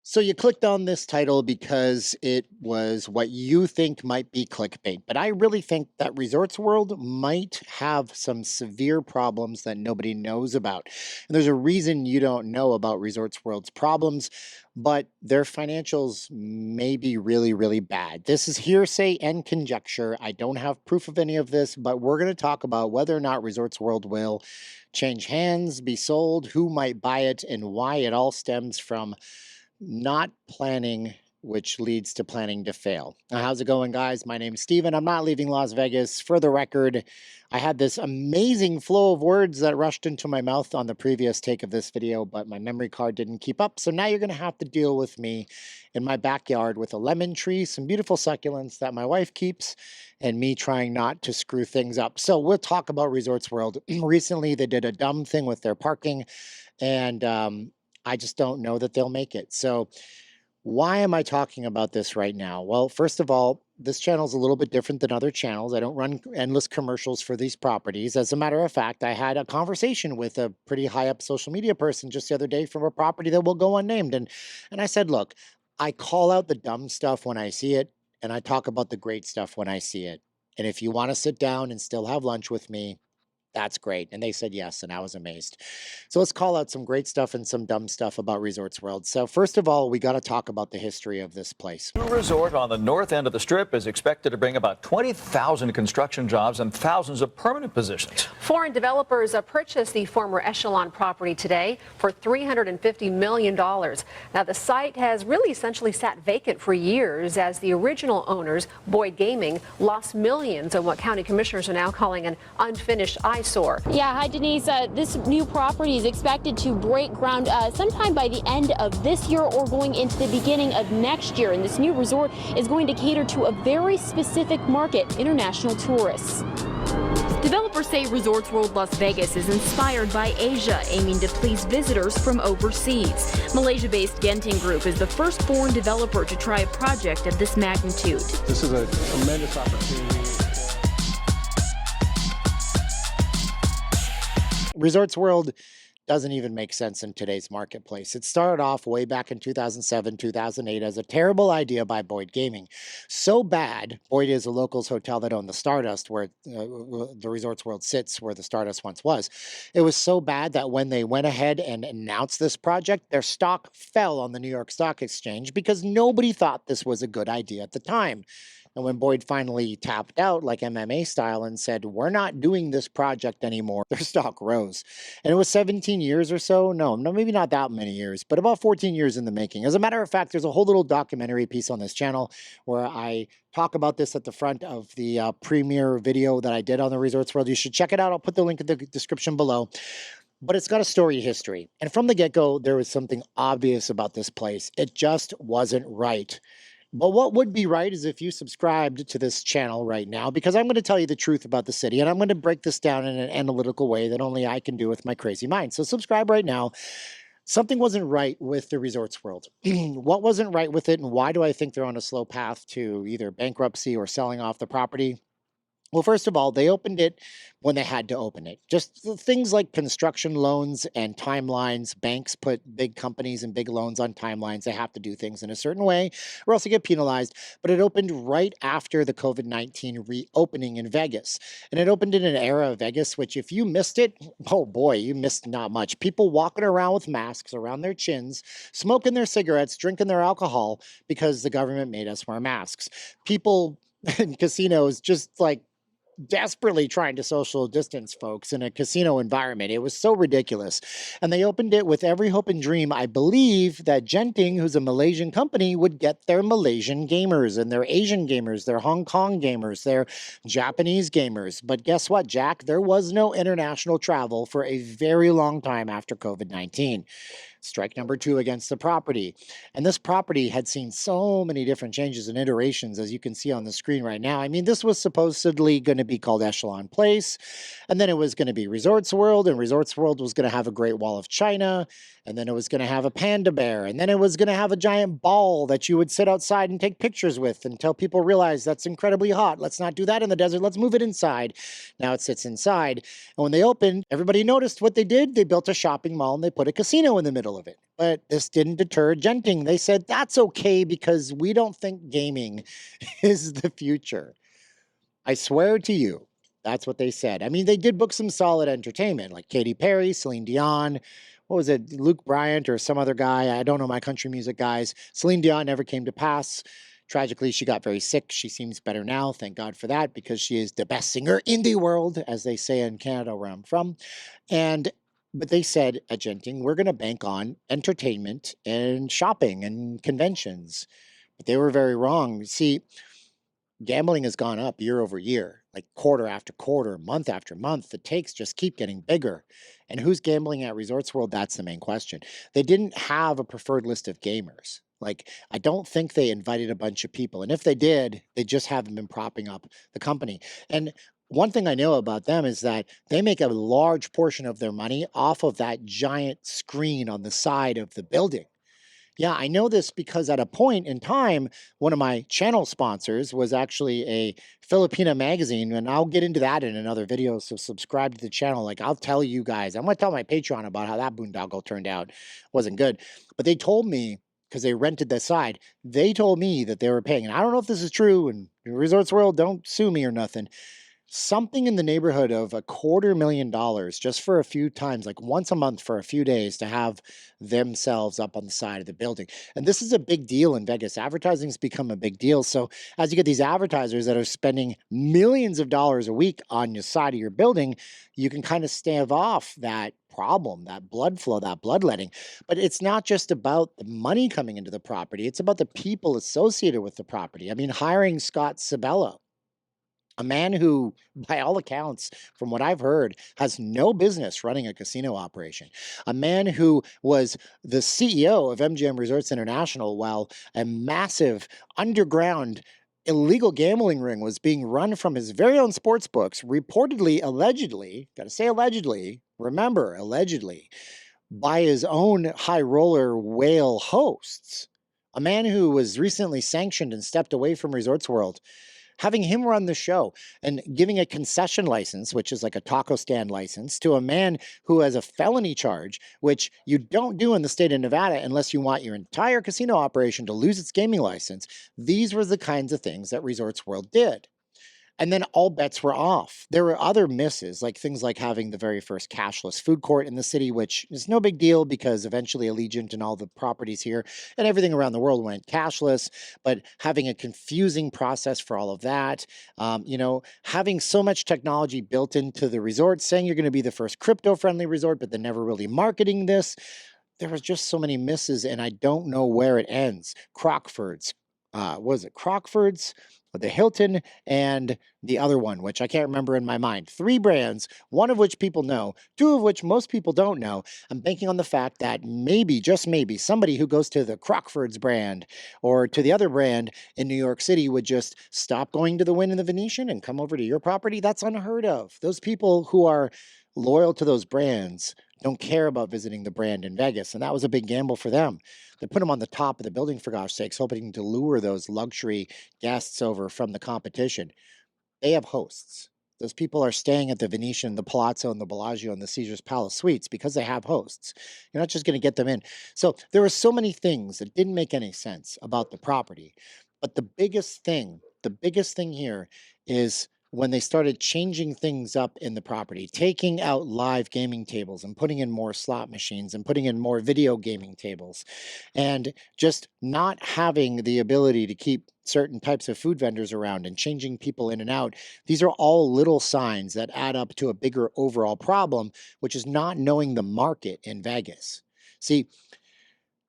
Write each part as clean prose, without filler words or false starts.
So you clicked on this title because it was what you think might be clickbait, but I really think that Resorts World might have some severe problems that nobody knows about. And there's a reason you don't know about Resorts World's problems, but their financials may be really, really bad. This is hearsay and conjecture. I don't have proof of any of this, but we're going to talk about whether or not Resorts World will change hands, be sold, who might buy it, and why it all stems from not planning, which leads to planning to fail. Now, how's it going, guys? My name's Steven. I'm not leaving Las Vegas. For the record, I had this amazing flow of words that rushed into my mouth on the previous take of this video, but my memory card didn't keep up. So now you're going to have to deal with me in my backyard with a lemon tree, some beautiful succulents that my wife keeps, and me trying not to screw things up. So we'll talk about Resorts World. Recently, they did a dumb thing with their parking, and I just don't know that they'll make it. So why am I talking about this right now? Well, first of all, this channel is a little bit different than other channels. I don't run endless commercials for these properties. As a matter of fact, I had a conversation with a pretty high up social media person just the other day from a property that will go unnamed. And I said, look, I call out the dumb stuff when I see it, and I talk about the great stuff when I see it. And if you want to sit down and still have lunch with me, that's great. And they said yes, and I was amazed. So let's call out some great stuff and some dumb stuff about Resorts World. So first of all, we got to talk about the history of this place. New resort on the north end of the Strip is expected to bring about 20,000 construction jobs and thousands of permanent positions. Foreign developers purchased the former Echelon property today for $350 million. Now, the site has really essentially sat vacant for years as the original owners, Boyd Gaming, lost millions on what county commissioners are now calling an unfinished eyesore. Yeah, hi Denise. This new property is expected to break ground sometime by the end of this year or going into the beginning of next year. And this new resort is going to cater to a very specific market, international tourists. Developers say Resorts World Las Vegas is inspired by Asia, aiming to please visitors from overseas. Malaysia-based Genting Group is the first foreign developer to try a project of this magnitude. This is a tremendous opportunity. Resorts World doesn't even make sense in today's marketplace. It started off way back in 2007, 2008 as a terrible idea by Boyd Gaming. So bad, Boyd is a locals hotel that owned the Stardust, where the Resorts World sits, where the Stardust once was. It was so bad that when they went ahead and announced this project, their stock fell on the New York Stock Exchange because nobody thought this was a good idea at the time. And when Boyd finally tapped out, like MMA style, and said, we're not doing this project anymore, their stock rose. And it was 17 years or so. No, maybe not that many years, but about 14 years in the making. As a matter of fact, there's a whole little documentary piece on this channel where I talk about this at the front of the premiere video that I did on the Resorts World. You should check it out. I'll put the link in the description below. But it's got a storied history. And from the get-go, there was something obvious about this place. It just wasn't right. But what would be right is if you subscribed to this channel right now, because I'm going to tell you the truth about the city, and I'm going to break this down in an analytical way that only I can do with my crazy mind. So subscribe right now. Something wasn't right with the Resorts World. What wasn't right with it, and why do I think they're on a slow path to either bankruptcy or selling off the property? Well, first of all, they opened it when they had to open it. Just things like construction loans and timelines. Banks put big companies and big loans on timelines. They have to do things in a certain way or else they get penalized. But it opened right after the COVID-19 reopening in Vegas. And it opened in an era of Vegas, which if you missed it, oh boy, you missed not much. People walking around with masks around their chins, smoking their cigarettes, drinking their alcohol because the government made us wear masks. People in casinos just like desperately trying to social distance folks in a casino environment. It was so ridiculous. And they opened it with every hope and dream, I believe, that Genting, who's a Malaysian company, would get their Malaysian gamers and their Asian gamers, their Hong Kong gamers, their Japanese gamers. But guess what, Jack? There was no international travel for a very long time after COVID-19. Strike number 2 against the property. And this property had seen so many different changes and iterations, as you can see on the screen right now. I mean, this was supposedly going to be called Echelon Place, and then it was going to be Resorts World, and Resorts World was going to have a Great Wall of China, and then it was going to have a panda bear, and then it was going to have a giant ball that you would sit outside and take pictures with until people realized that's incredibly hot. Let's not do that in the desert. Let's move it inside. Now it sits inside. And when they opened, everybody noticed what they did. They built a shopping mall and they put a casino in the middle. middle of it. But this didn't deter Genting. They said, that's okay because we don't think gaming is the future. I swear to you, that's what they said. I mean, they did book some solid entertainment like Katy Perry, Celine Dion. What was it? Luke Bryant or some other guy. I don't know my country music guys. Celine Dion never came to pass. Tragically, she got very sick. She seems better now. Thank God for that, because she is the best singer in the world, as they say in Canada, where I'm from. But they said at Genting, we're going to bank on entertainment and shopping and conventions. But they were very wrong. See, gambling has gone up year over year, like quarter after quarter, month after month. The takes just keep getting bigger. And who's gambling at Resorts World? That's the main question. They didn't have a preferred list of gamers. Like, I don't think they invited a bunch of people. And if they did, they just haven't been propping up the company. And one thing I know about them is that they make a large portion of their money off of that giant screen on the side of the building. Yeah, I know this because at a point in time, one of my channel sponsors was actually a Filipina magazine, and I'll get into that in another video. So subscribe to the channel. Like, I'll tell you guys, I'm going to tell my Patreon about how that boondoggle turned out. Wasn't good. But they told me, because they rented the side, they told me that they were paying, and I don't know if this is true, and Resorts World, don't sue me or nothing, something in the neighborhood of $250,000 just for a few times, like once a month for a few days, to have themselves up on the side of the building. And this is a big deal in Vegas. Advertising's become a big deal. So as you get these advertisers that are spending millions of dollars a week on the side of your building, you can kind of stave off that problem, that blood flow, that bloodletting. But it's not just about the money coming into the property. It's about the people associated with the property. I mean, hiring Scott Sabella, a man who, by all accounts, from what I've heard, has no business running a casino operation. A man who was the CEO of MGM Resorts International while a massive underground illegal gambling ring was being run from his very own sports books, reportedly, allegedly, got to say allegedly, remember, allegedly, by his own high roller whale hosts. A man who was recently sanctioned and stepped away from Resorts World. Having him run the show and giving a concession license, which is like a taco stand license, to a man who has a felony charge, which you don't do in the state of Nevada unless you want your entire casino operation to lose its gaming license. These were the kinds of things that Resorts World did. And then all bets were off. There were other misses, like things like having the very first cashless food court in the city, which is no big deal because eventually Allegiant and all the properties here and everything around the world went cashless, but having a confusing process for all of that, having so much technology built into the resort, saying you're going to be the first crypto-friendly resort, but then never really marketing this. There was just so many misses, and I don't know where it ends. Crockford's, Crockford's, the Hilton, and the other one, which I can't remember in my mind. 3 brands, one of which people know, 2 of which most people don't know. I'm banking on the fact that maybe, just maybe, somebody who goes to the Crockford's brand or to the other brand in New York City would just stop going to the Wynn and the Venetian and come over to your property. That's unheard of. Those people who are loyal to those brands don't care about visiting the brand in Vegas, and that was a big gamble for them. They put them on the top of the building, for gosh sakes, hoping to lure those luxury guests over from the competition. They have hosts. Those people are staying at the Venetian, the Palazzo, and the Bellagio, and the Caesar's Palace Suites because they have hosts. You're not just going to get them in. So there were so many things that didn't make any sense about the property. But the biggest thing here is when they started changing things up in the property, taking out live gaming tables and putting in more slot machines and putting in more video gaming tables, and just not having the ability to keep certain types of food vendors around and changing people in and out. These are all little signs that add up to a bigger overall problem, which is not knowing the market in Vegas. See,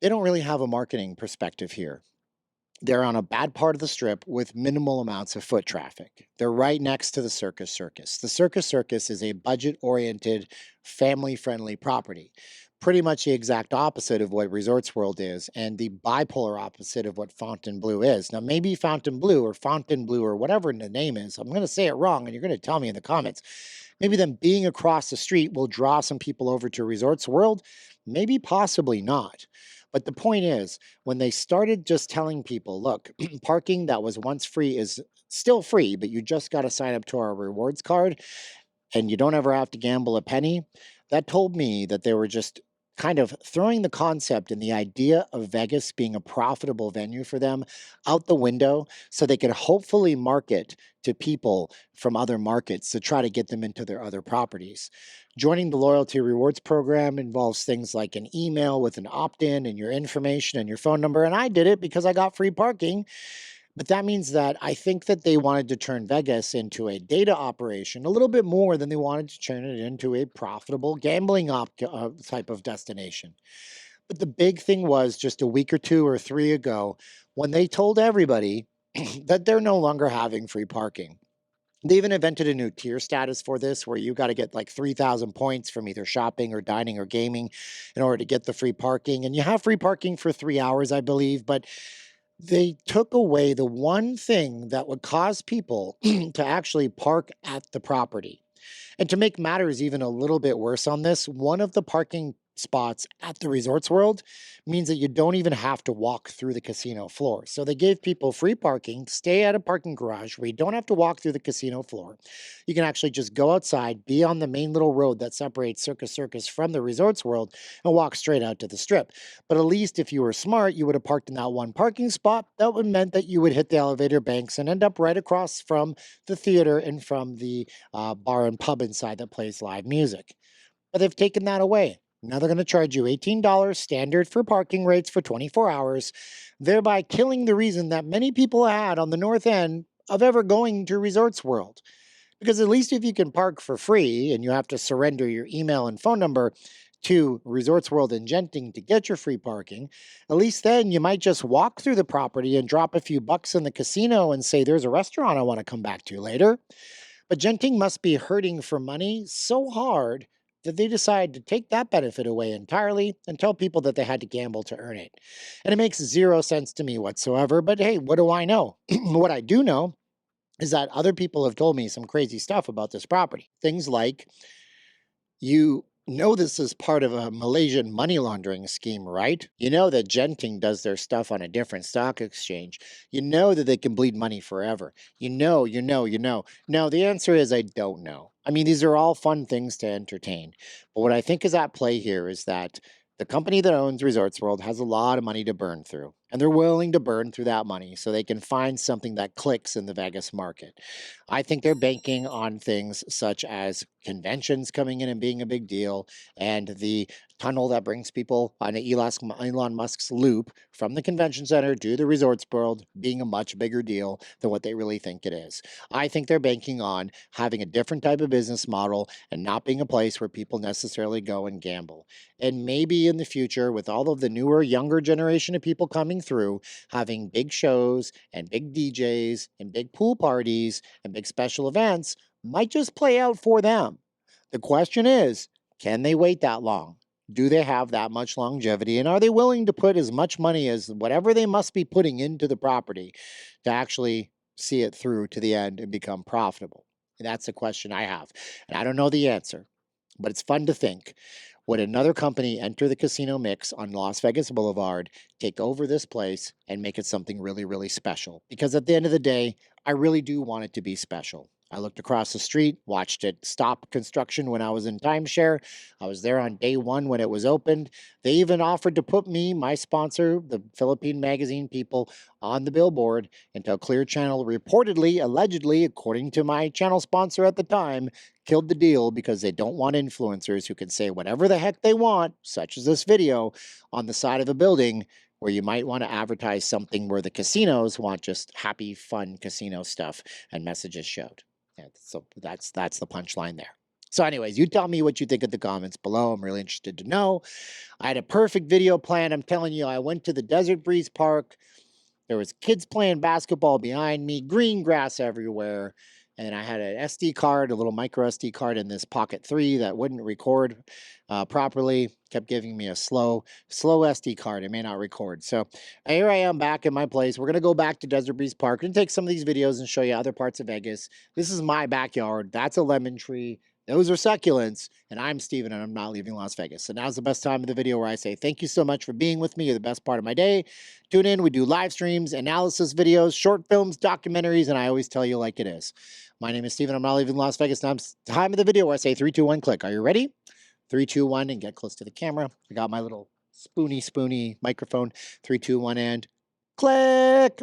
they don't really have a marketing perspective here. They're on a bad part of the strip with minimal amounts of foot traffic. They're right next to the Circus Circus. The Circus Circus is a budget-oriented, family-friendly property. Pretty much the exact opposite of what Resorts World is, and the bipolar opposite of what Fontainebleau is. Now, maybe Fontainebleau or whatever the name is, I'm going to say it wrong, and you're going to tell me in the comments. Maybe them being across the street will draw some people over to Resorts World. Maybe, possibly not. But the point is, when they started just telling people, look, parking that was once free is still free, but you just got to sign up to our rewards card and you don't ever have to gamble a penny, that told me that they were just kind of throwing the concept and the idea of Vegas being a profitable venue for them out the window so they could hopefully market to people from other markets to try to get them into their other properties. Joining the loyalty rewards program involves things like an email with an opt-in and your information and your phone number. And I did it because I got free parking. But that means that I think that they wanted to turn Vegas into a data operation a little bit more than they wanted to turn it into a profitable gambling type of destination. But the big thing was just a week or two or three ago when they told everybody that they're no longer having free parking. They even invented a new tier status for this where you got to get like 3,000 points from either shopping or dining or gaming in order to get the free parking. And you have free parking for 3 hours, I believe, but they took away the one thing that would cause people to actually park at the property. And to make matters even a little bit worse on this, one of the parking spots at the Resorts World means that you don't even have to walk through the casino floor. So they gave people free parking, stay at a parking garage where you don't have to walk through the casino floor. You can actually just go outside, be on the main little road that separates Circus from the Resorts World, and walk straight out to the Strip. But at least if you were smart, you would have parked in that one parking spot. That would meant that you would hit the elevator banks and end up right across from the theater and from the bar and pub inside that plays live music. But they've taken that away. Now they're going to charge you $18 standard for parking rates for 24 hours, thereby killing the reason that many people had on the north end of ever going to Resorts World. Because at least if you can park for free and you have to surrender your email and phone number to Resorts World in Genting to get your free parking, at least then you might just walk through the property and drop a few bucks in the casino and say, there's a restaurant I want to come back to later. But Genting must be hurting for money so hard that they decided to take that benefit away entirely and tell people that they had to gamble to earn it. And it makes zero sense to me whatsoever, but hey, what do I know? What I do know is that other people have told me some crazy stuff about this property. Things like, you know this is part of a Malaysian money laundering scheme, right? You know that Genting does their stuff on a different stock exchange. You know that they can bleed money forever. You know. No, the answer is I don't know. I mean, these are all fun things to entertain. But what I think is at play here is that the company that owns Resorts World has a lot of money to burn through, and they're willing to burn through that money so they can find something that clicks in the Vegas market. I think they're banking on things such as conventions coming in and being a big deal, and the tunnel that brings people on Elon Musk's loop from the convention center to the Resorts World being a much bigger deal than what they really think it is. I think they're banking on having a different type of business model and not being a place where people necessarily go and gamble. And maybe in the future, with all of the newer, younger generation of people coming through, having big shows and big DJs and big pool parties and big special events might just play out for them. The question is, can they wait that long? Do they have that much longevity? And are they willing to put as much money as whatever they must be putting into the property to actually see it through to the end and become profitable? And that's the question I have. And I don't know the answer, but it's fun to think. Would another company enter the casino mix on Las Vegas Boulevard, take over this place, and make it something really, really special? Because at the end of the day, I really do want it to be special. I looked across the street, watched it stop construction when I was in timeshare. I was there on day one when it was opened. They even offered to put me, my sponsor, the Philippine Magazine people, on the billboard until Clear Channel reportedly, allegedly, according to my channel sponsor at the time, killed the deal because they don't want influencers who can say whatever the heck they want, such as this video, on the side of a building where you might want to advertise something where the casinos want just happy, fun casino stuff and messages showed. Yeah, so that's the punchline there. So anyways, you tell me what you think in the comments below. I'm really interested to know. I had a perfect video plan. I'm telling you, I went to the Desert Breeze Park. There was kids playing basketball behind me, green grass everywhere. And I had an SD card, a little micro SD card in this Pocket 3 that wouldn't record properly. Kept giving me a slow SD card. It may not record. So here I am back in my place. We're going to go back to Desert Breeze Park and take some of these videos and show you other parts of Vegas. This is my backyard. That's a lemon tree. Those are succulents. And I'm Steven, and I'm not leaving Las Vegas. So now's the best time of the video where I say thank you so much for being with me. You're the best part of my day. Tune in. We do live streams, analysis videos, short films, documentaries, and I always tell you like it is. My name is Steven. I'm not leaving Las Vegas. Now it's time of the video where I say 3, 2, 1, click. Are you ready? 3, 2, 1, and get close to the camera. I got my little spoony microphone. 3, 2, 1, and click.